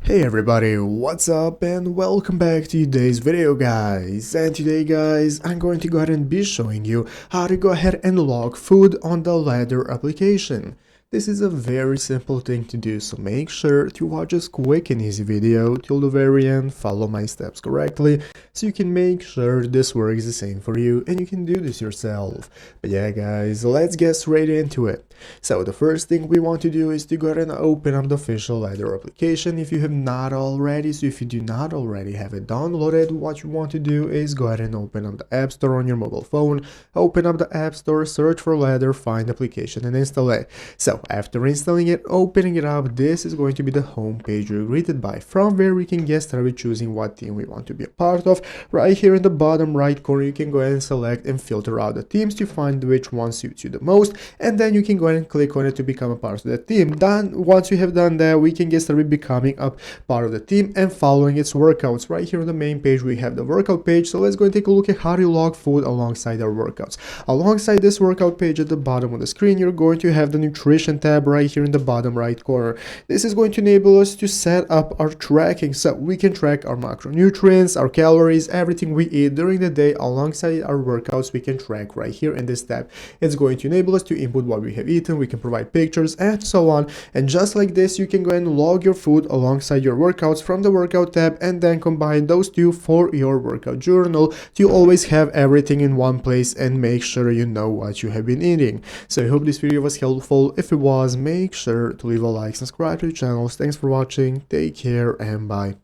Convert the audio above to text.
Hey everybody, what's up and welcome back to today's video guys. And today guys, I'm going to go ahead and be showing you how to go ahead and log food on the Ladder application. This is a very simple thing to do, so make sure to watch this quick and easy video till the very end, follow my steps correctly, so you can make sure this works the same for you and you can do this yourself. But yeah guys, let's get straight into it. So the first thing we want to do is to go ahead and open up the official Ladder application if you have not already. So if you do not already have it downloaded, what you want to do is go ahead and open up the App Store on your mobile phone, open up the App Store, search for Ladder, find the application and install it. So after installing it, opening it up, this is going to be the home page you're greeted by. From where we can get started choosing what team we want to be a part of. Right here in the bottom right corner, you can go ahead and select and filter out the teams to find which one suits you the most, and then you can go ahead and click on it to become a part of the team. Once you have done that, we can get started becoming a part of the team and following its workouts. Right here on the main page, we have the workout page, so let's go and take a look at how to log food alongside our workouts. Alongside this workout page at the bottom of the screen, you're going to have the nutrition tab right here in the bottom right corner. This is going to enable us to set up our tracking so we can track our macronutrients, our calories, everything we eat during the day alongside our workouts. We can track right here in this tab. It's going to enable us to input what we have eaten, we can provide pictures and so on, and just like this you can go and log your food alongside your workouts from the workout tab and then combine those two for your workout journal to always have everything in one place and make sure you know what you have been eating. So I hope this video was helpful. If it was, make sure to leave a like, subscribe to the channel. Thanks for watching, take care and bye.